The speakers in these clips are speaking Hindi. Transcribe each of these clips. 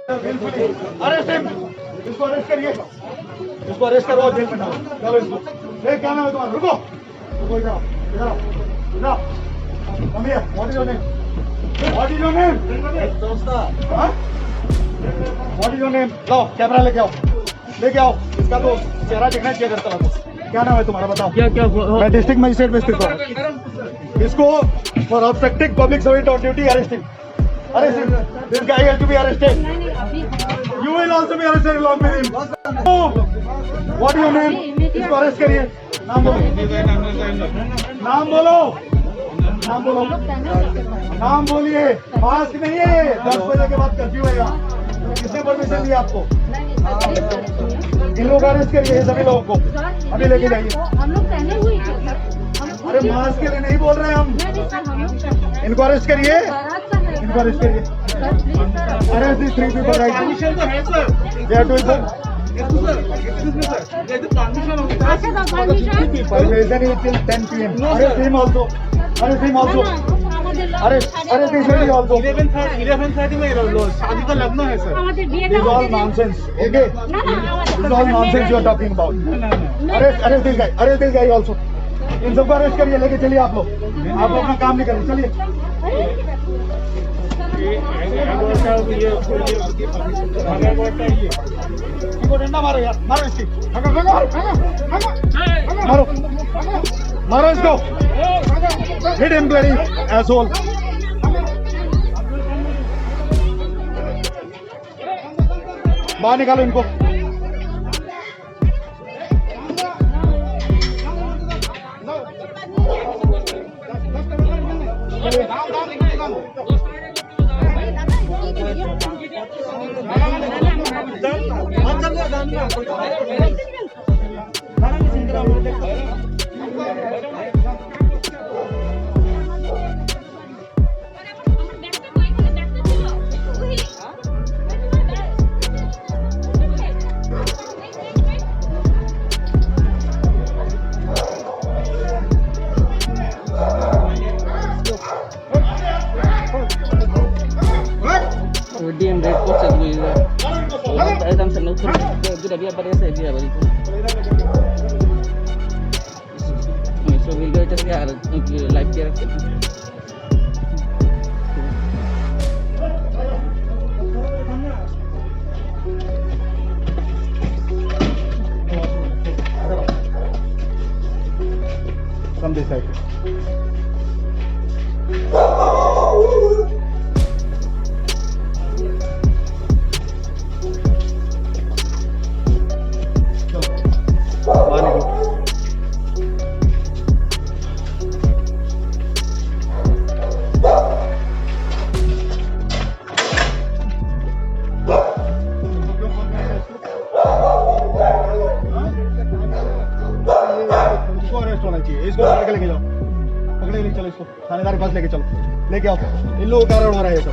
अरेस्ट हिम, इसको अरेस्ट करिए, इसको अरेस्ट करो जेल में डालो। चलो इसको, क्या नाम है तुम्हारा? रुको रुको, इधर आओ, इधर आओ, इधर आओ। Come here. What is your name? What is your name? हाँ? What is your name? लाओ कैमरा लेके आओ, लेके आओ। इसका तो चेहरा देखना चाहिए करता था। क्या नाम है तुम्हारा बताओ? क्या क्या मैं डिस्ट्रिक्ट मजिस्ट्रेट में स्थित हूँ। इसको for obstructing public servant on duty arresting, arresting. This guy has to be arrested. You will also be arrested along with him. What is your name? इसको अरेस्ट करिए। नाम बोलो, नाम बोलो, नाम बोलो, नाम बोलिए। मास्क नहीं है, 10 बजे के बाद कर्फ्यू है यहाँ। किसने परमिशन दी आपको? इन लोग अरेस्ट करिए सभी लोगों को, अभी लेके जाइए। हम लोग पहने हुए हैं। अरे मास्क के लिए नहीं बोल रहे हम, इनको अरेस्ट करिए, इनको अरेस्ट करिए। Arrest this 3 people right. Permission तो है sir. They are doing good. Excuse me sir, ये तो परमिशन होता है। Permission is till 10 PM. Arrest him also. Arrest him also. Arrest this lady also. 11:30 में शादी का लग्न है sir. This is all nonsense. Okay? This is all nonsense you are talking about. Arrest this guy also. इन सबको अरेस्ट करिए, लेके चलिए आप लोग अपना काम नहीं करिए, चलिए। इनको डंडा मारो यार, मारो इसकी, मारो मारो इसको, हिट हिम ब्लडी एसोल। बाहर निकालो इनको। DM red coat sa dulu. Adam sa nukun. Dia berasa dia beri. So we'll go to the live character. Come this side. इसको पकड़ के लेके जाओ, पकड़ के लेके चलो इसको थानेदार के पास लेके चलो, लेके आओ। इन लोगों का कारण हो रहा है ये सब।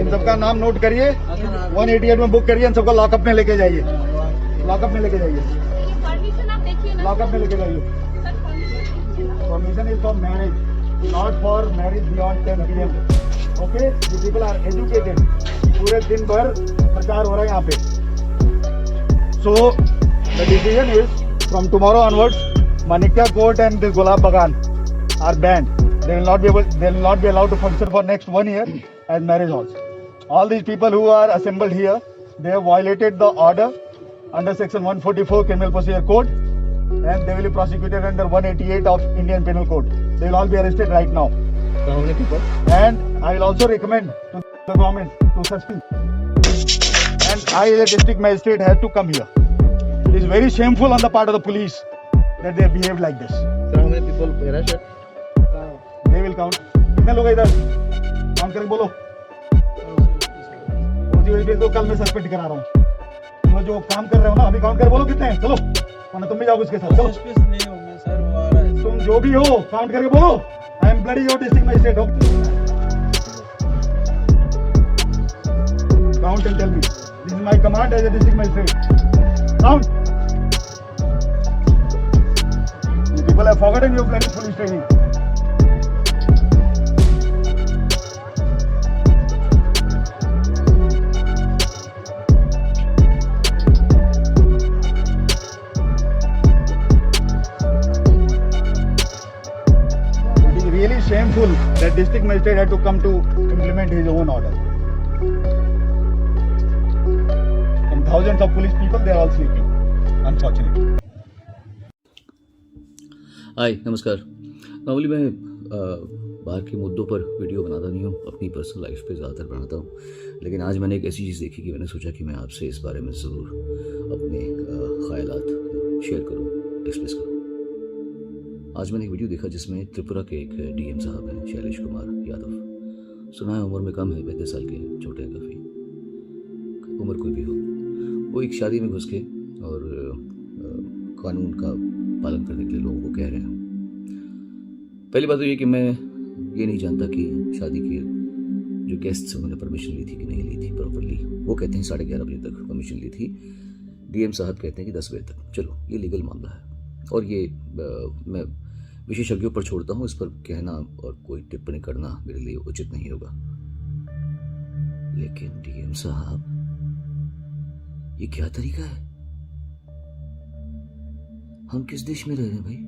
इन सबका नाम नोट करिए, 188 में बुक करिए, इन सबको लॉकअप में लेके जाइए, लॉकअप में लेके जाइए, लॉकअप में लेके जाइए। Permission is for marriage, not for marriage beyond 10 PM. Okay? You people are educated. पूरे दिन भर प्रचार हो रहा है यहाँ पे. So the decision is from tomorrow onwards, Manikya Court and this Gulab Bagan are banned. They will not be allowed to function for next 1 year as marriage halls. All these people who are assembled here, they have violated the order under section 144 Criminal Procedure Code. And they will be prosecuted under 188 of Indian Penal Code. They will all be arrested right now. How many people? And I will also recommend to the government to suspend. And I, as a district magistrate, have to come here. It is very shameful on the part of the police that they behave like this. So how many people arrested? They will count. कितने लोग इधर? काउंट करके बोलो। तो कल मैं सस्पेंड करा रहा हूँ। तुम जो काम कर रहे हो ना, अभी काउंट कर बोलो कितने हैं? चलो, वरना तुम भी जाओ उसके साथ। चलो। तुम जो भी हो, काउंट करके बोलो। I am bloody your district magistrate. Count and tell me. This is my command as a district magistrate. Count. You people have forgotten your bloody police training. It is really shameful that district magistrate had to come to implement his own order. And thousands of police people, they are all sleeping, unfortunately. हाय नमस्कार। नॉर्मली मैं बाहर के मुद्दों पर वीडियो बनाता नहीं हूँ, अपनी पर्सनल लाइफ पे ज़्यादातर बनाता हूँ, लेकिन आज मैंने एक ऐसी चीज़ देखी कि मैंने सोचा कि मैं आपसे इस बारे में ज़रूर अपने ख़यालात शेयर करूँ, एक्सप्रेस करूँ। आज मैंने एक वीडियो देखा जिसमें त्रिपुरा के एक डीएम साहब हैं, शैलेश कुमार यादव। सुना है उम्र में कम है, 35 साल के, छोटे हैं काफ़ी, उम्र कोई भी हो। वो एक शादी में घुस के और कानून का पालन करने के लिए लोगों को कह रहे हैं। पहली बात तो ये कि मैं ये नहीं जानता कि शादी के जो गेस्ट्स उन्होंने परमिशन ली थी कि नहीं ली थी प्रॉपरली। वो कहते हैं 11:30 बजे तक परमिशन ली थी, डीएम साहब कहते हैं कि 10 बजे तक। चलो ये लीगल मामला है और ये मैं विशेषज्ञों पर छोड़ता हूँ, इस पर कहना और कोई टिप्पणी करना मेरे लिए उचित नहीं होगा। लेकिन डीएम साहब, ये क्या तरीका है? हम किस देश में रह रहे हैं भाई?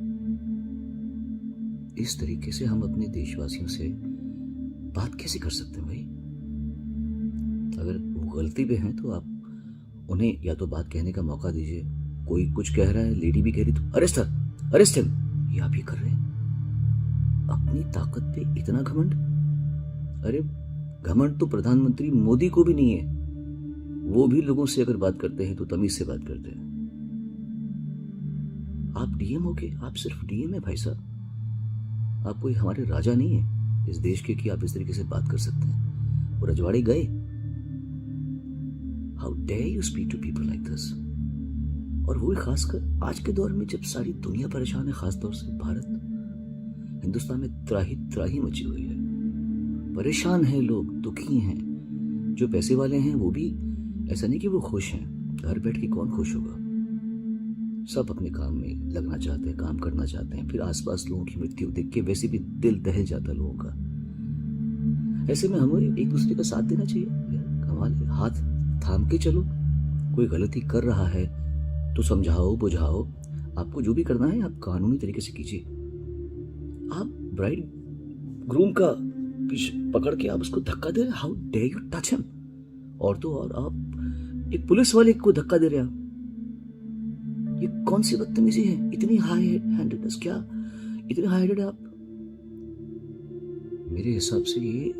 इस तरीके से हम अपने देशवासियों से बात कैसे कर सकते हैं भाई? अगर वो गलती पे हैं तो आप उन्हें या तो बात कहने का मौका दीजिए। कोई कुछ कह रहा है, लेडी भी कह रही, तो अरेस्ट हिम। ये आप ये कर रहे हैं? अपनी ताकत पे इतना घमंड? अरे घमंड तो प्रधानमंत्री मोदी को भी नहीं है। वो भी लोगों से अगर बात करते हैं तो तमीज से बात करते हैं। आप डीएम हो के, आप सिर्फ डीएम है भाई साहब। आप कोई हमारे राजा नहीं है इस देश के कि आप इस तरीके से बात कर सकते हैं। वो रजवाड़े गए। How dare you speak to people like this? और वो खासकर आज के दौर में जब सारी दुनिया परेशान है, खासतौर से भारत, हिंदुस्तान में त्राही मची हुई है। परेशान हैं लोग, दुखी हैं। जो पैसे वाले हैं वो भी ऐसा नहीं कि वो खुश हैं। घर बैठ के कौन खुश होगा? सब अपने काम में लगना चाहते हैं, काम करना चाहते हैं। फिर आसपास लोगों की मृत्यु देख के वैसे भी दिल दहल जाता है लोगों का। ऐसे में हमें एक दूसरे का साथ देना चाहिए यार। हमारे हाथ थाम के चलो। कोई गलती कर रहा है तो समझाओ, बुझाओ। आपको जो भी करना है आप कानूनी तरीके से कीजिए। आप ब्राइड ग्रूम का पकड़ के आप उसको धक्का दे रहे हैं। How dare you touch him? और तो और आप एक पुलिस वाले को धक्का दे रहे हैं। ये कौन सी बदतमीजी है? इतनी हाई हैंडेडनेस, क्या इतने हाई हैंडेड आप? मेरे हिसाब से ये,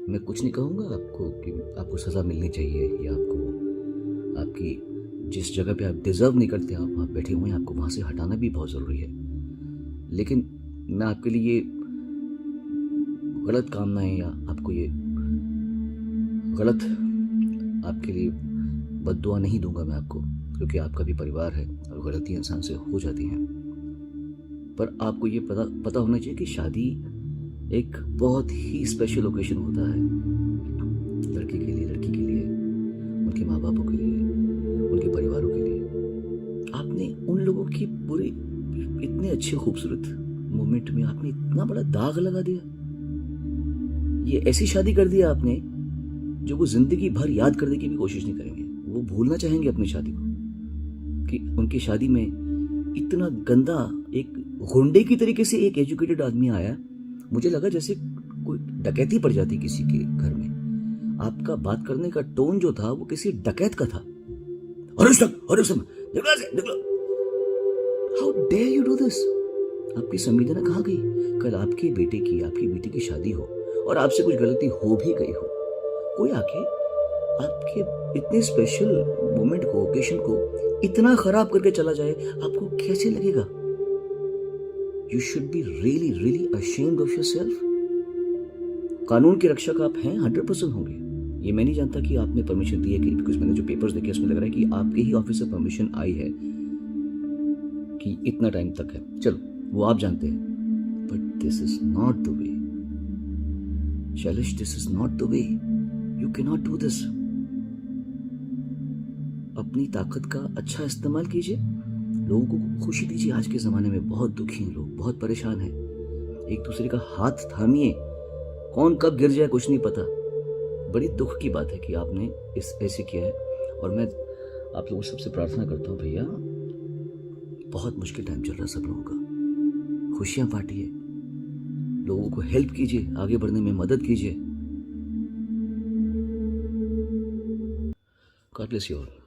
मैं कुछ नहीं कहूंगा आपको कि आपको सजा मिलनी चाहिए या आपको आपकी जिस जगह पे आप डिजर्व नहीं करते आप वहां बैठे हुए हैं, आपको वहां से हटाना भी बहुत जरूरी है। लेकिन मैं आपके लिए गलत कामनाएं या आपको ये गलत आपके लिए बद्दुआ नहीं दूंगा मैं आपको, क्योंकि आपका भी परिवार है और गलती इंसान से हो जाती हैं। पर आपको ये पता होना चाहिए कि शादी एक बहुत ही स्पेशल ओकेजन होता है लड़के के लिए, लड़की के लिए, उनके माँ बापों के लिए, उनके परिवारों के लिए। आपने उन लोगों की पूरे इतने अच्छे खूबसूरत मोमेंट में आपने इतना बड़ा दाग लगा दिया। ये ऐसी शादी कर दिया आपने जो वो जिंदगी भर याद करने की भी कोशिश नहीं करेंगे। वो भूलना चाहेंगे अपनी शादी को, कि उनकी शादी में इतना गंदा एक गुंडे की तरीके से एक एजुकेटेड आदमी आया। मुझे लगा जैसे कोई डकैती पड़ जाती किसी के घर में। आपका बात करने का टोन जो था वो किसी डकैत का था। निकलो। How dare you do this? आपकी संवेदना कहाँ गई? कल आपकी बेटी की शादी हो और आपसे कुछ गलती हो भी गई हो, कोई आके आपके इतने स्पेशल मोमेंट को, ओकेशन को इतना खराब करके चला जाए, आपको कैसे लगेगा? You should be really really ashamed of yourself. कानून के रक्षक आप हैं, 100% होंगे। ये मैं नहीं जानता कि आपने परमिशन दी है कि, बिकॉज मैंने जो पेपर्स देखे उसमें लग रहा है कि आपके ही ऑफिस से परमिशन आई है कि इतना टाइम तक है। चलो वो आप जानते हैं, but this is not the way Shailesh, this is not the way. You can not do this. अपनी ताकत का अच्छा इस्तेमाल कीजिए, लोगों को खुशी दीजिए। आज के ज़माने में बहुत दुखी हैं लोग, बहुत परेशान हैं। एक दूसरे का हाथ थामिए, कौन कब गिर जाए कुछ नहीं पता। बड़ी दुख की बात है कि आपने ऐसे किया है। और मैं आप लोगों सबसे प्रार्थना करता हूँ भैया, बहुत मुश्किल टाइम चल रहा है सब लोगों का, खुशियाँ बांटिए, लोगों को हेल्प कीजिए, आगे बढ़ने में मदद कीजिए। God bless you all.